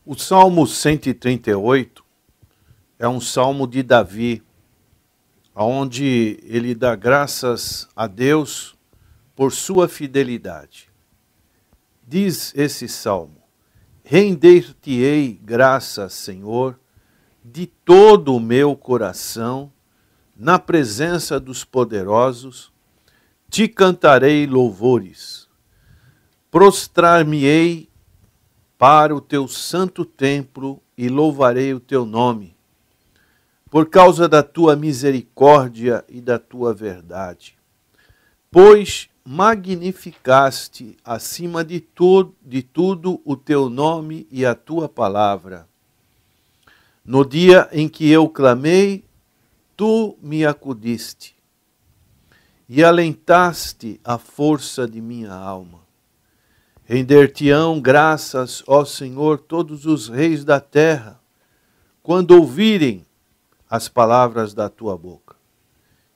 O Salmo 138 é um salmo de Davi, onde ele dá graças a Deus por sua fidelidade. Diz esse salmo: render-te-ei graças, Senhor, de todo o meu coração, na presença dos poderosos, te cantarei louvores. Prostrar-me-ei para o teu santo templo e louvarei o teu nome, por causa da tua misericórdia e da tua verdade. Pois magnificaste acima de tudo o teu nome e a tua palavra. No dia em que eu clamei, tu me acudiste e alentaste a força de minha alma. Render-te-ão graças, ó Senhor, todos os reis da terra, quando ouvirem as palavras da tua boca.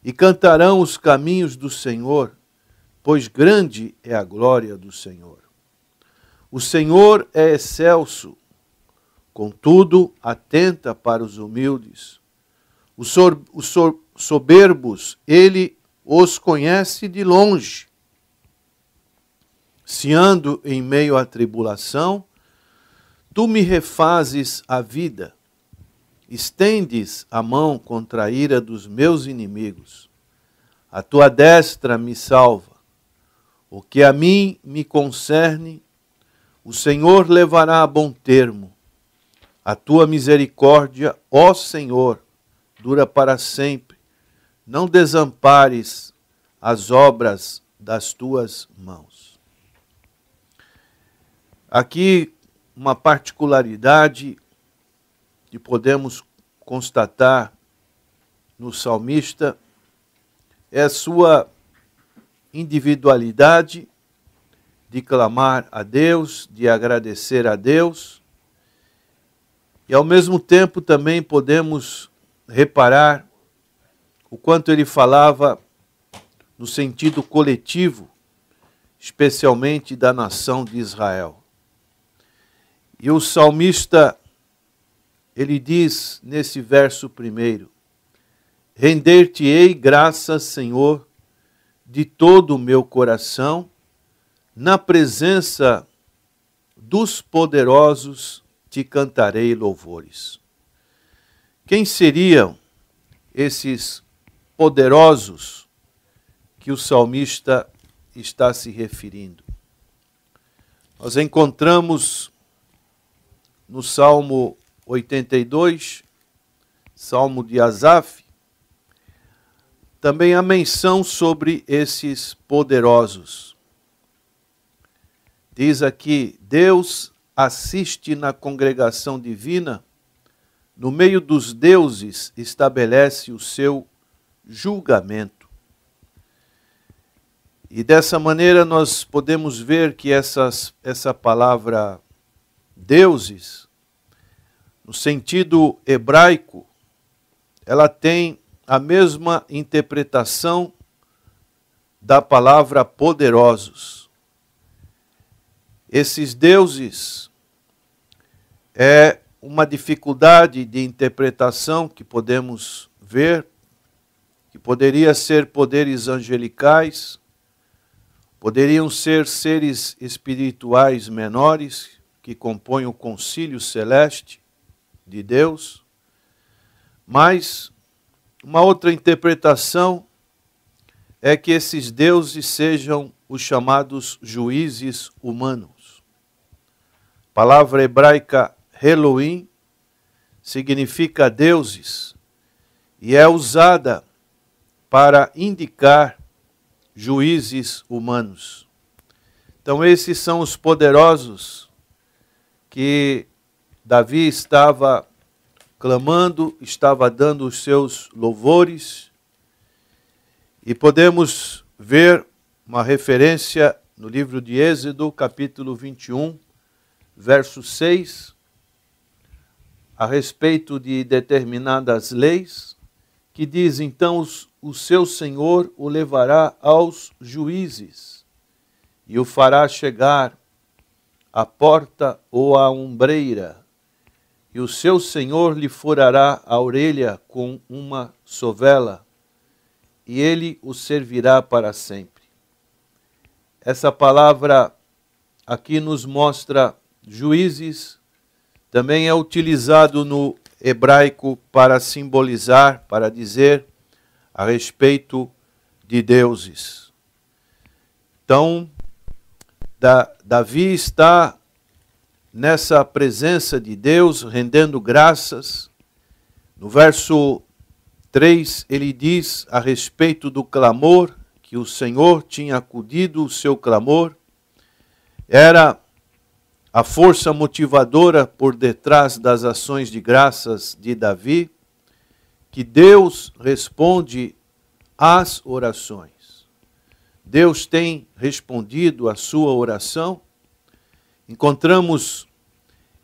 E cantarão os caminhos do Senhor, pois grande é a glória do Senhor. O Senhor é excelso, contudo atenta para os humildes. Os soberbos, ele os conhece de longe. Se ando em meio à tribulação, tu me refazes a vida, estendes a mão contra a ira dos meus inimigos. A tua destra me salva. O que a mim me concerne, o Senhor levará a bom termo. A tua misericórdia, ó Senhor, dura para sempre. Não desampares as obras das tuas mãos. Aqui, uma particularidade que podemos constatar no salmista é a sua individualidade de clamar a Deus, de agradecer a Deus, e ao mesmo tempo também podemos reparar o quanto ele falava no sentido coletivo, especialmente da nação de Israel. E o salmista, ele diz nesse verso primeiro: render-te-ei graças, Senhor, de todo o meu coração, na presença dos poderosos te cantarei louvores. Quem seriam esses poderosos que o salmista está se referindo? Nós encontramos no Salmo 82, Salmo de Asaf, também a menção sobre esses poderosos. Diz aqui: Deus assiste na congregação divina, no meio dos deuses estabelece o seu julgamento. E dessa maneira nós podemos ver que essa palavra deuses, no sentido hebraico, ela tem a mesma interpretação da palavra poderosos. Esses deuses é uma dificuldade de interpretação que podemos ver, que poderia ser poderes angelicais, poderiam ser seres espirituais menores que compõem o concílio celeste de Deus, mas uma outra interpretação é que esses deuses sejam os chamados juízes humanos. A palavra hebraica Elohim significa deuses e é usada para indicar juízes humanos. Então esses são os poderosos que Davi estava clamando, estava dando os seus louvores, e podemos ver uma referência no livro de Êxodo, capítulo 21, verso 6, a respeito de determinadas leis, que diz: então o seu Senhor o levará aos juízes e o fará chegar à porta ou à ombreira que o seu senhor lhe furará a orelha com uma sovela, e ele o servirá para sempre. Essa palavra aqui nos mostra juízes, também é utilizado no hebraico para simbolizar, para dizer a respeito de deuses. Então, Davi está nessa presença de Deus, rendendo graças. No verso 3, ele diz a respeito do clamor, que o Senhor tinha acudido o seu clamor. Era a força motivadora por detrás das ações de graças de Davi, que Deus responde às orações. Deus tem respondido à sua oração. Encontramos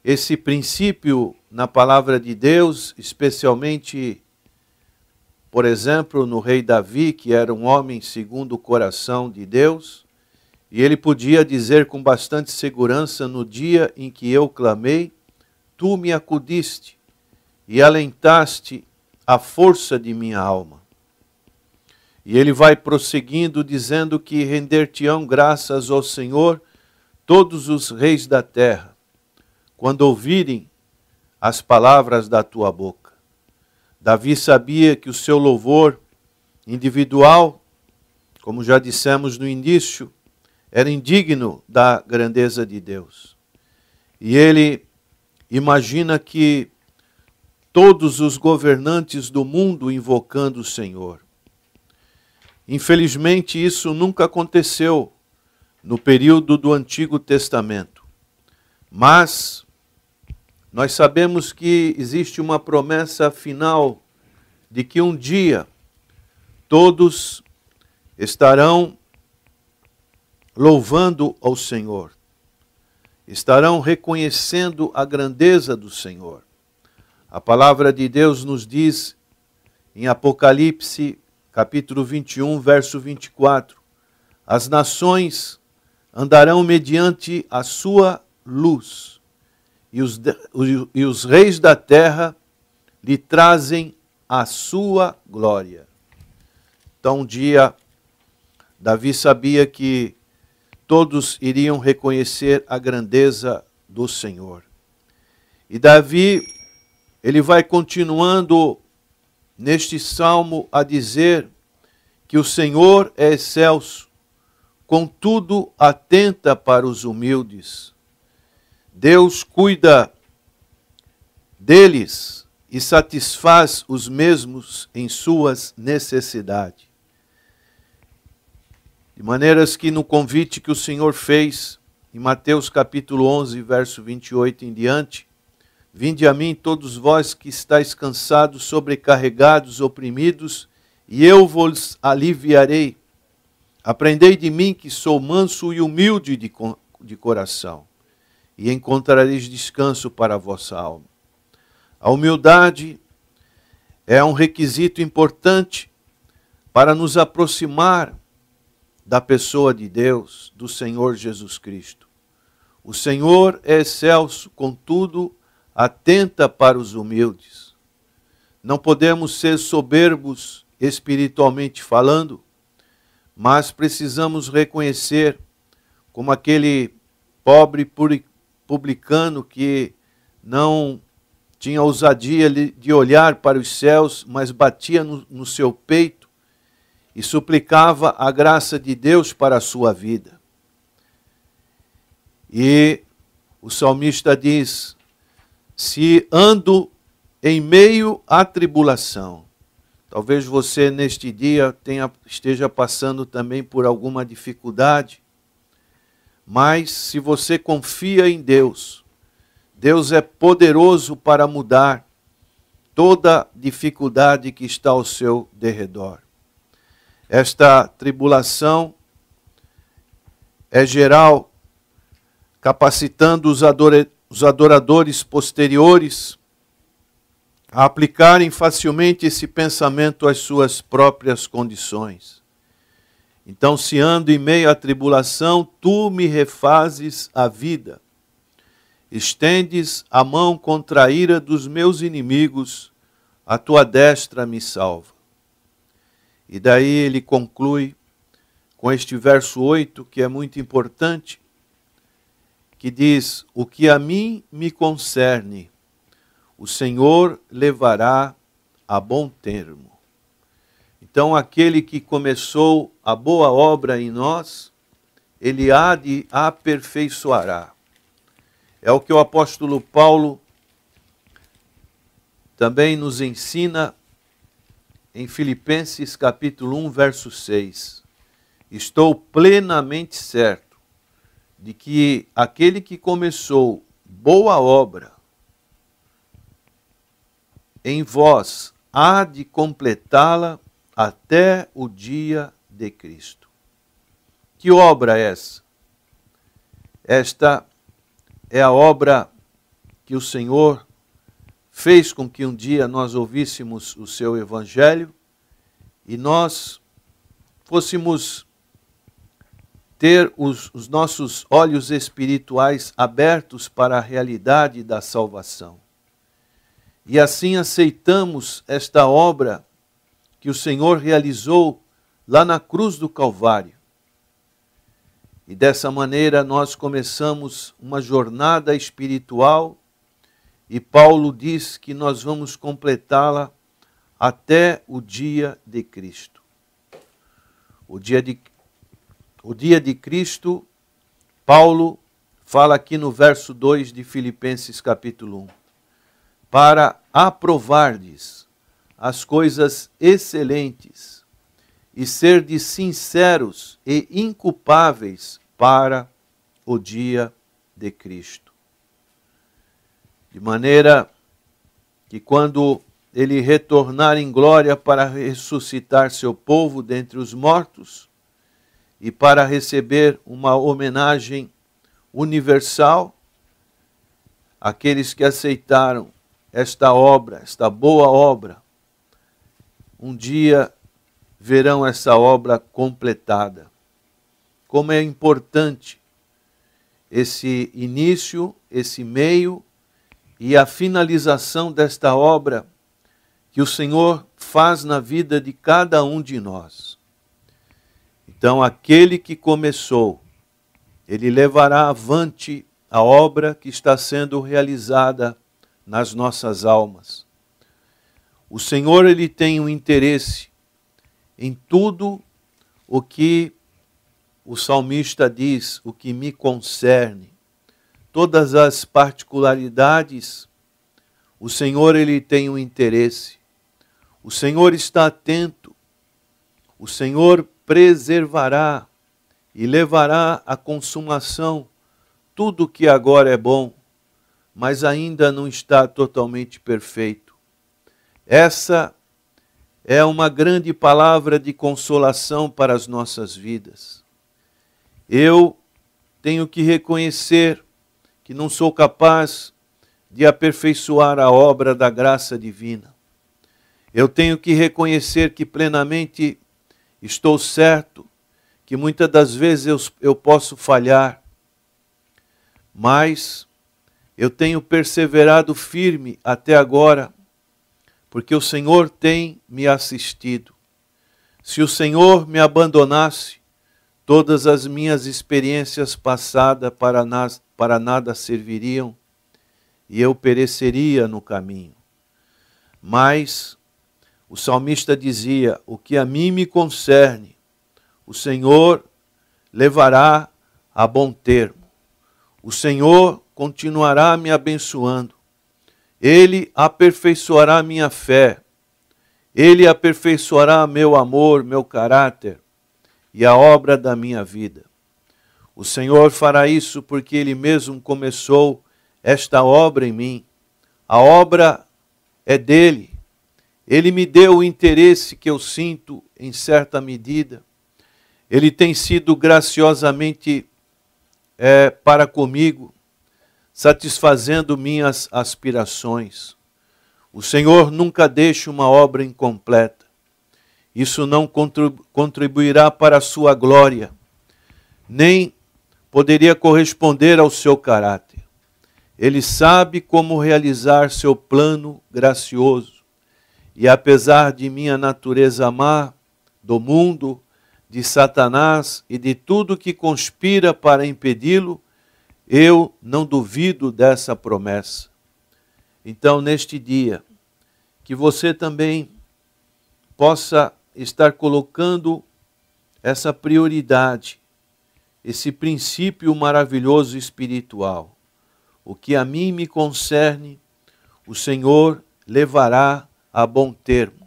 esse princípio na palavra de Deus, especialmente, por exemplo, no rei Davi, que era um homem segundo o coração de Deus, e ele podia dizer com bastante segurança: no dia em que eu clamei, tu me acudiste e alentaste a força de minha alma. E ele vai prosseguindo dizendo que render-te-ão graças ao Senhor todos os reis da terra, quando ouvirem as palavras da tua boca. Davi sabia que o seu louvor individual, como já dissemos no início, era indigno da grandeza de Deus. E ele imagina que todos os governantes do mundo invocando o Senhor. Infelizmente, isso nunca aconteceu no período do Antigo Testamento. Mas nós sabemos que existe uma promessa final de que um dia todos estarão louvando ao Senhor, estarão reconhecendo a grandeza do Senhor. A palavra de Deus nos diz em Apocalipse, capítulo 21, verso 24, as nações andarão mediante a sua luz, e os reis da terra lhe trazem a sua glória. Então, um dia, Davi sabia que todos iriam reconhecer a grandeza do Senhor. E Davi, ele vai continuando neste salmo a dizer que o Senhor é excelso, contudo atenta para os humildes. Deus cuida deles e satisfaz os mesmos em suas necessidades. De maneiras que no convite que o Senhor fez em Mateus capítulo 11, verso 28 em diante, vinde a mim todos vós que estáis cansados, sobrecarregados, oprimidos, e eu vos aliviarei. Aprendei de mim que sou manso e humilde de coração, e encontrareis descanso para a vossa alma. A humildade é um requisito importante para nos aproximar da pessoa de Deus, do Senhor Jesus Cristo. O Senhor é excelso, contudo, atenta para os humildes. Não podemos ser soberbos espiritualmente falando, mas precisamos reconhecer, como aquele pobre publicano que não tinha ousadia de olhar para os céus, mas batia no seu peito e suplicava a graça de Deus para a sua vida. E o salmista diz: se ando em meio à tribulação. Talvez você neste dia esteja passando também por alguma dificuldade, mas se você confia em Deus, Deus é poderoso para mudar toda dificuldade que está ao seu derredor. Esta tribulação é geral, capacitando os adoradores posteriores a aplicarem facilmente esse pensamento às suas próprias condições. Então, se ando em meio à tribulação, tu me refazes a vida. Estendes a mão contra a ira dos meus inimigos, a tua destra me salva. E daí ele conclui com este verso 8, que é muito importante, que diz: o que a mim me concerne, o Senhor levará a bom termo. Então, aquele que começou a boa obra em nós, ele há de aperfeiçoará. É o que o apóstolo Paulo também nos ensina em Filipenses capítulo 1, verso 6. Estou plenamente certo de que aquele que começou boa obra em vós há de completá-la até o dia de Cristo. Que obra é essa? Esta é a obra que o Senhor fez com que um dia nós ouvíssemos o seu Evangelho e nós fôssemos ter os nossos olhos espirituais abertos para a realidade da salvação. E assim aceitamos esta obra que o Senhor realizou lá na cruz do Calvário. E dessa maneira nós começamos uma jornada espiritual e Paulo diz que nós vamos completá-la até o dia de Cristo. O dia de Cristo, Paulo fala aqui no verso 2 de Filipenses capítulo 1. Para aprovardes as coisas excelentes e serdes sinceros e inculpáveis para o dia de Cristo. De maneira que quando ele retornar em glória para ressuscitar seu povo dentre os mortos e para receber uma homenagem universal, aqueles que aceitaram esta obra, esta boa obra, um dia verão essa obra completada. Como é importante esse início, esse meio e a finalização desta obra que o Senhor faz na vida de cada um de nós. Então, aquele que começou, ele levará avante a obra que está sendo realizada nas nossas almas. O Senhor, ele tem um interesse em tudo o que o salmista diz, o que me concerne. Todas as particularidades, o Senhor, ele tem um interesse. O Senhor está atento. O Senhor preservará e levará à consumação tudo que agora é bom, mas ainda não está totalmente perfeito. Essa é uma grande palavra de consolação para as nossas vidas. Eu tenho que reconhecer que não sou capaz de aperfeiçoar a obra da graça divina. Eu tenho que reconhecer que plenamente estou certo, que muitas das vezes eu posso falhar, mas eu tenho perseverado firme até agora, porque o Senhor tem me assistido. Se o Senhor me abandonasse, todas as minhas experiências passadas para nada serviriam e eu pereceria no caminho. Mas o salmista dizia: o que a mim me concerne, o Senhor levará a bom termo. O Senhor continuará me abençoando. Ele aperfeiçoará minha fé. Ele aperfeiçoará meu amor, meu caráter e a obra da minha vida. O Senhor fará isso porque Ele mesmo começou esta obra em mim. A obra é dele. Ele me deu o interesse que eu sinto em certa medida. Ele tem sido graciosamente para comigo, satisfazendo minhas aspirações. O Senhor nunca deixa uma obra incompleta. Isso não contribuirá para a sua glória, nem poderia corresponder ao seu caráter. Ele sabe como realizar seu plano gracioso. E apesar de minha natureza má, do mundo, de Satanás e de tudo que conspira para impedi-lo, eu não duvido dessa promessa. Então, neste dia, que você também possa estar colocando essa prioridade, esse princípio maravilhoso espiritual. O que a mim me concerne, o Senhor levará a bom termo.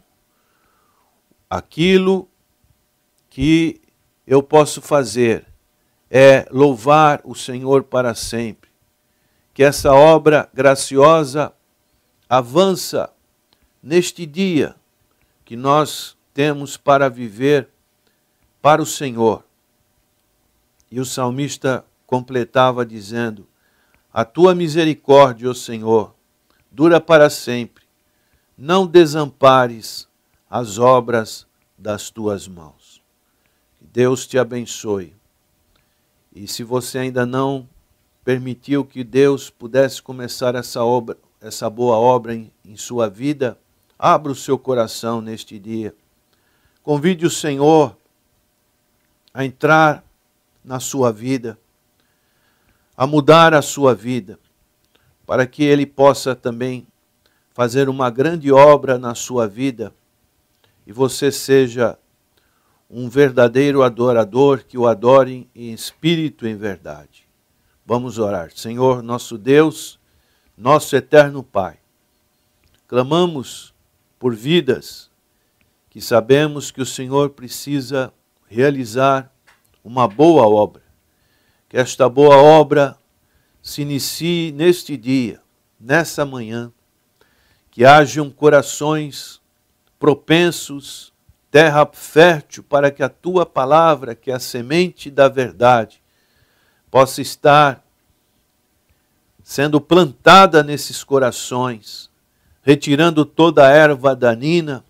Aquilo que eu posso fazer é louvar o Senhor para sempre. Que essa obra graciosa avança neste dia que nós temos para viver para o Senhor. E o salmista completava dizendo: a tua misericórdia, ó Senhor, dura para sempre. Não desampares as obras das tuas mãos. Que Deus te abençoe. E se você ainda não permitiu que Deus pudesse começar essa boa obra em sua vida, abra o seu coração neste dia. Convide o Senhor a entrar na sua vida, a mudar a sua vida, para que Ele possa também fazer uma grande obra na sua vida e você seja um verdadeiro adorador que o adore em espírito e em verdade. Vamos orar. Senhor, nosso Deus, nosso eterno Pai, clamamos por vidas que sabemos que o Senhor precisa realizar uma boa obra. Que esta boa obra se inicie neste dia, nessa manhã, que hajam corações propensos, terra fértil, para que a tua palavra, que é a semente da verdade, possa estar sendo plantada nesses corações, retirando toda a erva danina,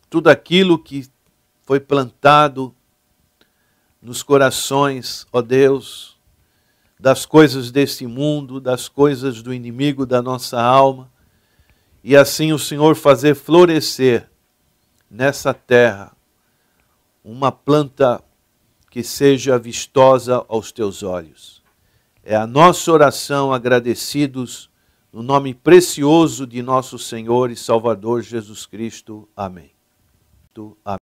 tudo aquilo que foi plantado nos corações, ó Deus, das coisas deste mundo, das coisas do inimigo da nossa alma, e assim o Senhor fazer florescer nessa terra uma planta que seja vistosa aos teus olhos. É a nossa oração, agradecidos, no nome precioso de nosso Senhor e Salvador Jesus Cristo. Amém. Amém.